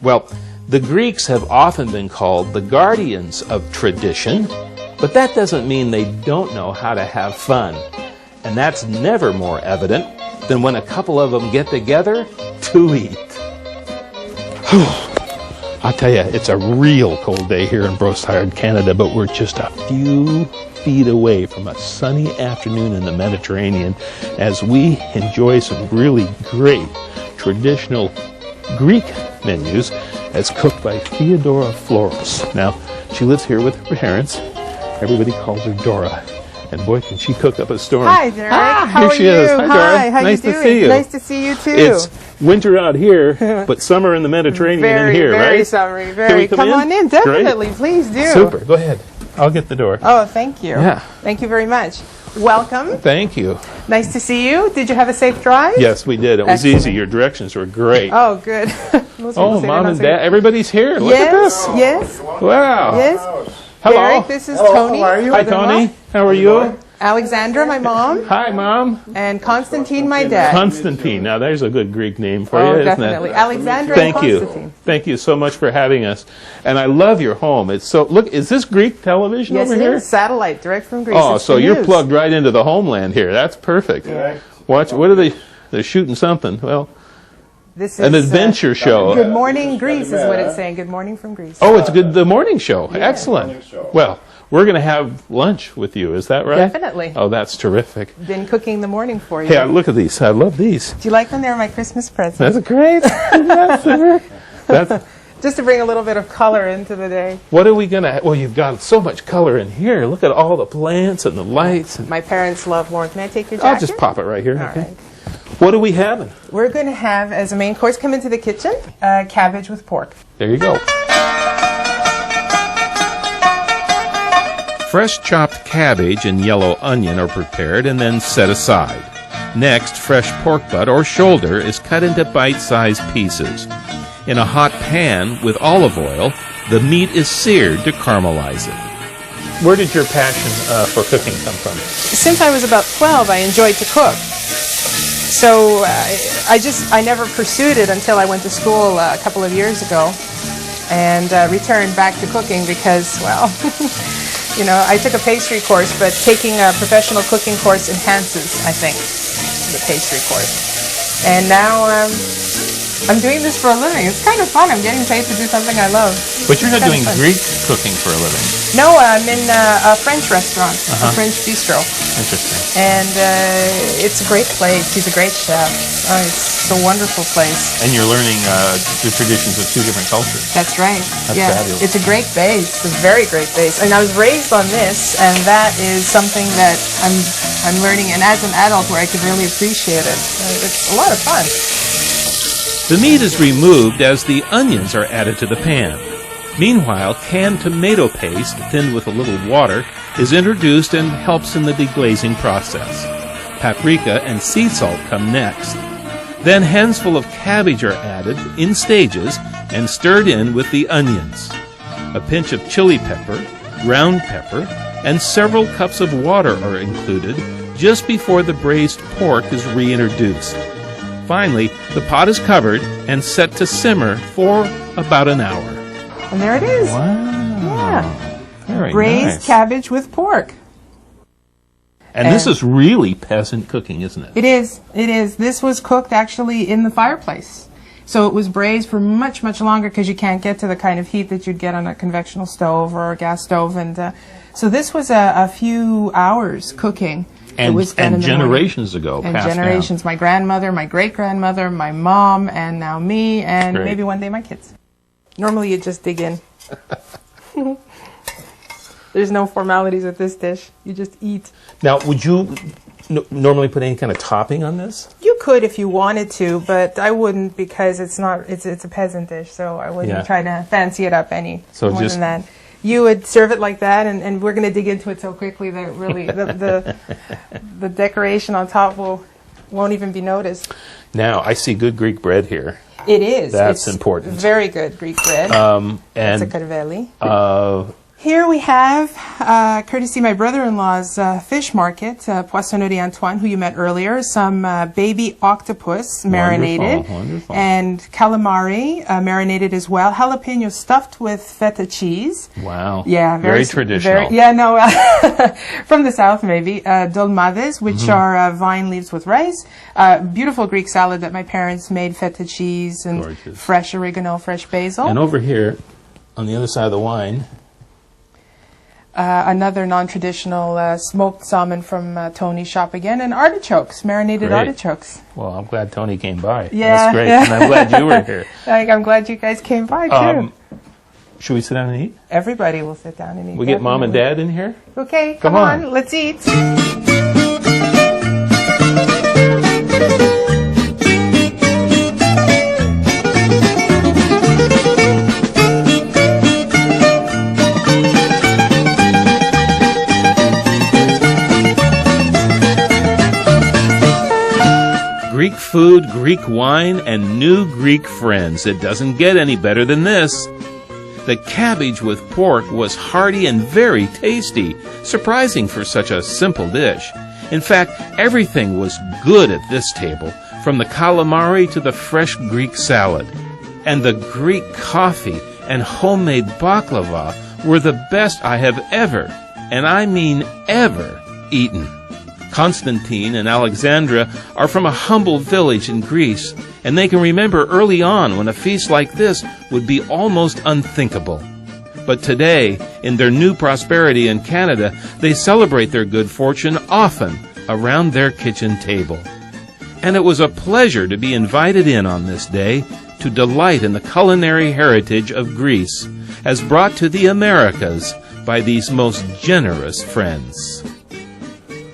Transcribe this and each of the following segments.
Well, the Greeks have often been called the guardians of tradition, but that doesn't mean they don't know how to have fun. And that's never more evident than when a couple of them get together to eat. I'll tell you, it's a real cold day here in Roadside, Canada, but we're just a few feet away from a sunny afternoon in the Mediterranean as we enjoy some really great traditional Greek menus as cooked by Theodora Floros. Now, she lives here with her parents. Everybody calls her Dora. And boy, can she cook up a storm. Hi, Derek. How here she is. Hi, Dora. Hi, how nice you to doing? see you. Nice to see you, too. It's winter out here, but summer in the Mediterranean in here, very right? Summery, Can we come on in, definitely. Great. Please do. Super. Go ahead. I'll get the door. Oh, thank you. Yeah. Thank you very much. Welcome. Thank you. Nice to see you. Did you have a safe drive? Yes, we did. It was Excellent. easy. Your directions were great. Oh, good. Most people say Mom they're and not Dad, safe. everybody's here. Look at this. Yes, Wow. yes. Hello. Derek, this is Tony. How are you? Hi, Tony. How are you? Alexandra, my mom. Hi, Mom. And Constantine, my dad. Constantine. Now, there's a good Greek name for Oh, you, isn't definitely. it? Alexandra Thank and you. Constantine. Thank you so much for having us. And I love your home. It's so, look, is this Greek television Yes, over it here? is. Satellite, direct from Greece. Oh, It's so the you're news. plugged right into the homeland here. That's perfect. Yeah. Watch, what are they? They're shooting something. Well, This an is, adventure show. Good morning, Greece is what it's saying. Good morning from Greece. Oh, it's good. The morning show. Excellent. Well, we're going to have lunch with you. Is that right? Definitely. Oh, that's terrific. Been cooking the morning for you. Hey, look at these. I love these. Do you like them? They're my Christmas present. That's great. That's, Just to bring a little bit of color into the day. what are we going to... Well, you've got so much color in here. Look at all the plants and the lights. And My parents love warmth. May I take your jacket? I'll just pop it right here. All Okay. right. What are we having? We're going to have, as a main course, come into the kitchen, cabbage with pork. There you go. Fresh chopped cabbage and yellow onion are prepared and then set aside. Next, fresh pork butt or shoulder is cut into bite-sized pieces. In a hot pan with olive oil, the meat is seared to caramelize it. Where did your passion for cooking come from? Since I was about 12, I enjoyed to cook. So I never pursued it until I went to school a couple of years ago and returned back to cooking because, well, you know, I took a pastry course, but taking a professional cooking course enhances, I think, the pastry course. And now I'm doing this for a living. It's kind of fun. I'm getting paid to do something I love. But you're not It's doing kind of fun. Greek cooking for a living. No, I'm in a French restaurant, a French bistro. Interesting. And it's a great place. He's a great chef. Oh, it's a wonderful place. And you're learning the traditions of two different cultures. That's right. That's yeah, fabulous. it's a great base. It's a very great base. And I was raised on this, and that is something that I'm learning. And as an adult, where I can really appreciate it. It's a lot of fun. The meat is removed as the onions are added to the pan. Meanwhile, canned tomato paste, thinned with a little water, is introduced and helps in the deglazing process. Paprika and sea salt come next. Then handsful of cabbage are added in stages and stirred in with the onions. A pinch of chili pepper, ground pepper, and several cups of water are included just before the braised pork is reintroduced. Finally, the pot is covered and set to simmer for about an hour. And there it is. Wow. Yeah. Very Braised nice. cabbage with pork. And this is really peasant cooking, isn't it? It is. It is. This was cooked actually in the fireplace. So it was braised for much, much longer because you can't get to the kind of heat that you'd get on a conventional stove or a gas stove. And so this was a few hours cooking. And, it was done in the morning. generations ago, And passed generations. My grandmother, my great-grandmother, my mom, and now me, and Great. maybe one day my kids. Normally you just dig in. There's no formalities with this dish. You just eat. Now, would you normally put any kind of topping on this? You could if you wanted to, but I wouldn't because it's not. It's a peasant dish, so I wouldn't Yeah. try to fancy it up any So more just- than that. You would serve it like that, and we're going to dig into it so quickly that really the decoration on top won't even be noticed. Now, I see good Greek bread here. It is. That's It's important. Very good Greek bread. And It's a karveli. Here we have, courtesy my brother-in-law's fish market, Poissonnerie Antoine, who you met earlier, some baby octopus marinated, Wonderful. and calamari marinated as well, jalapeno stuffed with feta cheese. Wow. Yeah, very traditional. From the south maybe. Dolmades, which are vine leaves with rice. Beautiful Greek salad that my parents made, feta cheese and Gorgeous. fresh oregano, fresh basil. And over here, on the other side of the wine, Another non-traditional smoked salmon from Tony's shop again, and artichokes, marinated Great. artichokes. well, I'm glad Tony came by. Yeah, That's great, yeah. and I'm glad you were here. I'm glad you guys came by too. Should we sit down and eat? Everybody will sit down and eat. We get Mom and Dad in here? Okay, Come come on. on, let's eat. Greek food, Greek wine, and new Greek friends. It doesn't get any better than this. The cabbage with pork was hearty and very tasty, surprising for such a simple dish. In fact, everything was good at this table, from the calamari to the fresh Greek salad. And the Greek coffee and homemade baklava were the best I have ever, and I mean ever, eaten. Constantine and Alexandra are from a humble village in Greece, and they can remember early on when a feast like this would be almost unthinkable. But today, in their new prosperity in Canada, they celebrate their good fortune often around their kitchen table. And it was a pleasure to be invited in on this day to delight in the culinary heritage of Greece, as brought to the Americas by these most generous friends.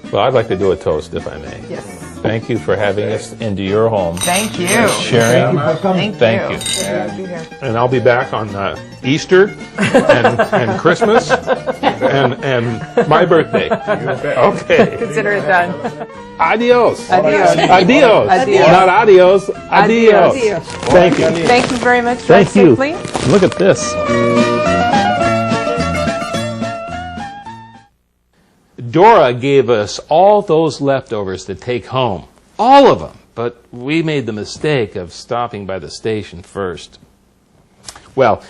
Well, I'd like to do a toast, if I may. Yes. Thank you for having us into your home. Thank you. Sharing. Thank you. Thank you. Glad to be here. And I'll be back on Easter and Christmas and my birthday. Okay. Consider it done. Adios. Adios. Adios. Adios. Not adios. Adios. Adios. Thank you. Thank you very much. Thank Drive you. safely. Look at this. Dora gave us all those leftovers to take home. All of them. But we made the mistake of stopping by the station first. Well,